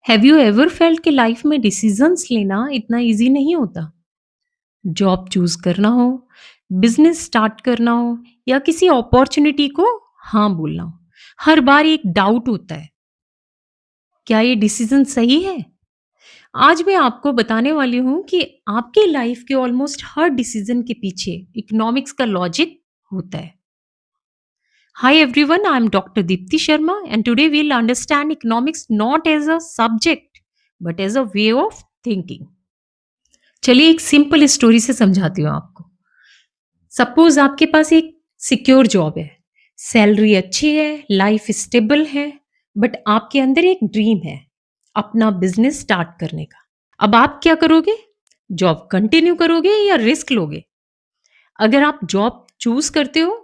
Have you ever felt कि life में decisions लेना इतना इजी नहीं होता? जॉब चूज करना हो, बिजनेस स्टार्ट करना हो या किसी अपॉर्चुनिटी को हाँ बोलना हो, हर बार एक डाउट होता है, क्या ये डिसीजन सही है? आज मैं आपको बताने वाली हूँ कि आपके लाइफ के ऑलमोस्ट हर डिसीजन के पीछे इकोनॉमिक्स का लॉजिक होता है। Hi everyone, I am Dr. Deepti Sharma and today we'll understand economics not as a subject but as a way of thinking. चलिए एक सिंपल स्टोरी से समझाती हूँ आपको। सपोज आपके पास एक सिक्योर जॉब है, सैलरी अच्छी है, लाइफ स्टेबल है, बट आपके अंदर एक ड्रीम है अपना बिजनेस स्टार्ट करने का। अब आप क्या करोगे? जॉब कंटिन्यू करोगे या रिस्क लोगे? अगर आप जॉब चूज करते हो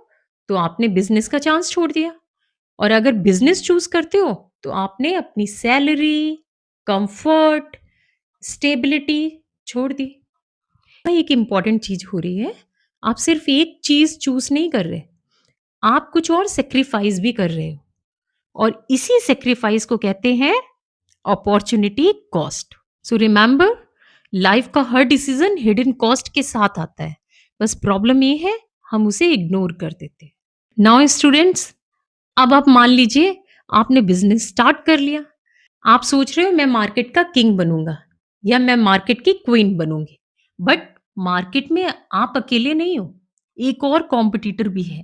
तो आपने बिजनेस का चांस छोड़ दिया, और अगर बिजनेस चूज करते हो तो आपने अपनी सैलरी, कंफर्ट, स्टेबिलिटी छोड़ दी। एक इंपॉर्टेंट चीज हो रही है, आप सिर्फ एक चीज चूज नहीं कर रहे, आप कुछ और सेक्रीफाइस भी कर रहे हो, और इसी सेक्रीफाइस को कहते हैं opportunity cost. So remember, life का हर डिसीजन हिडन कॉस्ट के साथ आता है, बस प्रॉब्लम ये है हम उसे इग्नोर कर देते हैं। नाउ स्टूडेंट्स, अब आप मान लीजिए आपने बिजनेस स्टार्ट कर लिया। आप सोच रहे हो मैं मार्केट का किंग बनूंगा या मैं मार्केट की क्वीन बनूंगी, बट मार्केट में आप अकेले नहीं हो, एक और कॉम्पिटिटर भी है।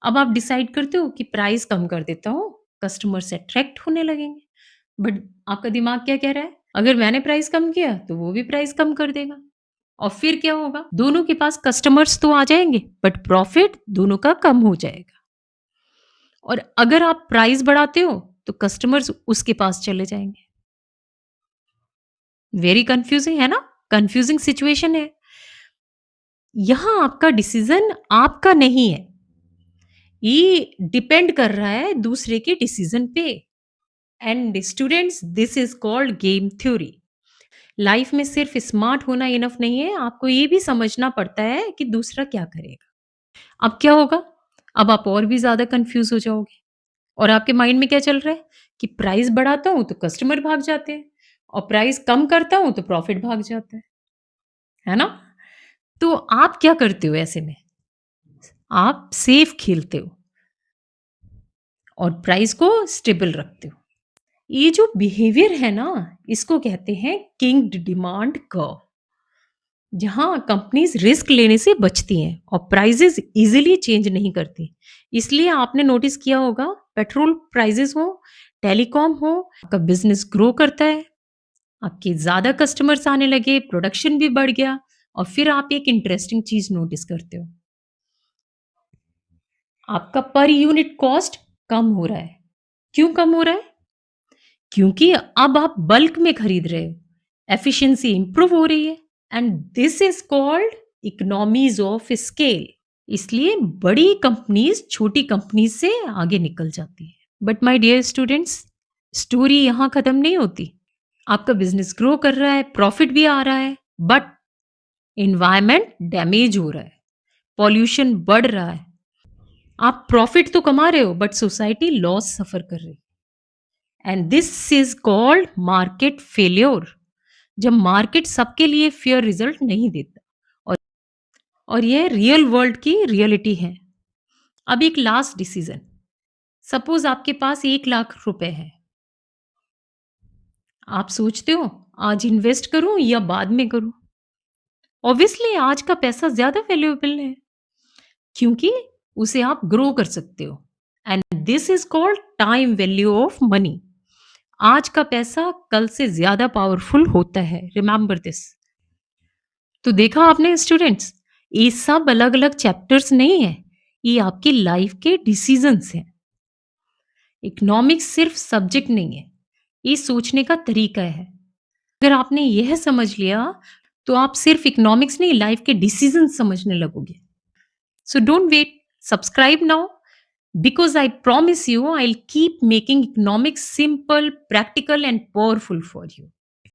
अब आप डिसाइड करते हो कि प्राइस कम कर देता हूँ, कस्टमर्स अट्रैक्ट होने लगेंगे, बट आपका दिमाग क्या कह रहा है, अगर मैंने प्राइस कम किया तो वो भी प्राइस कम कर देगा, और फिर क्या होगा, दोनों के पास कस्टमर्स तो आ जाएंगे बट प्रॉफिट दोनों का कम हो जाएगा। और अगर आप प्राइस बढ़ाते हो तो कस्टमर्स उसके पास चले जाएंगे। वेरी कंफ्यूजिंग है ना? कंफ्यूजिंग सिचुएशन है। यहां आपका डिसीजन आपका नहीं है, ये डिपेंड कर रहा है दूसरे के डिसीजन पे। And students, this is called game theory. Life में सिर्फ स्मार्ट होना इनफ नहीं है, आपको ये भी समझना पड़ता है कि दूसरा क्या करेगा। अब क्या होगा, अब आप और भी ज्यादा कंफ्यूज हो जाओगे, और आपके माइंड में क्या चल रहा है कि प्राइस बढ़ाता हूं तो कस्टमर भाग जाते हैं, और प्राइस कम करता हूं तो प्रॉफिट भाग जाता है ना? तो आप क्या करते हो ऐसे में? आप सेफ खेलते हो और प्राइस को स्टेबल रखते हो। ये जो बिहेवियर है ना, इसको कहते हैं किंग डिमांड कर्व, जहां कंपनीज रिस्क लेने से बचती हैं और प्राइसेस इजीली चेंज नहीं करती। इसलिए आपने नोटिस किया होगा, पेट्रोल प्राइसेस हो, टेलीकॉम हो, आपका बिजनेस ग्रो करता है, आपके ज़्यादा कस्टमर्स आने लगे, प्रोडक्शन भी बढ़ गया, और फिर आप एक इंटरेस्टिंग चीज़ नोटिस करते हो, आपका पर यूनिट कॉस्ट कम हो रहा है। क्यों कम हो रहा है? क्योंकि अब आप बल्क में खरीद रहे हो, एफिशिएंसी इंप्रूव हो रही है, and this is called economies of scale. इसलिए बड़ी कंपनीज छोटी कंपनीज से आगे निकल जाती है। But my dear students, story यहाँ खत्म नहीं होती। आपका बिजनेस ग्रो कर रहा है, प्रॉफिट भी आ रहा है, बट एनवायरनमेंट डैमेज हो रहा है, पॉल्यूशन बढ़ रहा है। आप प्रॉफिट तो कमा रहे हो बट सोसाइटी लॉस सफर कर रही है, and this is called market failure. जब मार्केट सबके लिए फेयर रिजल्ट नहीं देता, और और यह रियल वर्ल्ड की रियलिटी है। अब एक लास्ट डिसीजन, सपोज आपके पास 1 लाख रुपए है, आप सोचते हो आज इन्वेस्ट करूं या बाद में करूं। ऑब्वियसली आज का पैसा ज्यादा वैल्यूएबल है, क्योंकि उसे आप ग्रो कर सकते हो, and this is called time value of money. आज का पैसा कल से ज्यादा पावरफुल होता है, रिमेंबर दिस। तो देखा आपने स्टूडेंट्स, ये सब अलग अलग चैप्टर्स नहीं है, ये आपकी लाइफ के डिसीजंस हैं। इकोनॉमिक्स सिर्फ सब्जेक्ट नहीं है, ये सोचने का तरीका है। अगर आपने यह समझ लिया तो आप सिर्फ इकोनॉमिक्स नहीं, लाइफ के डिसीजन समझने लगोगे। So don't wait, subscribe now, because I promise you I'll keep making economics simple, practical and powerful for you.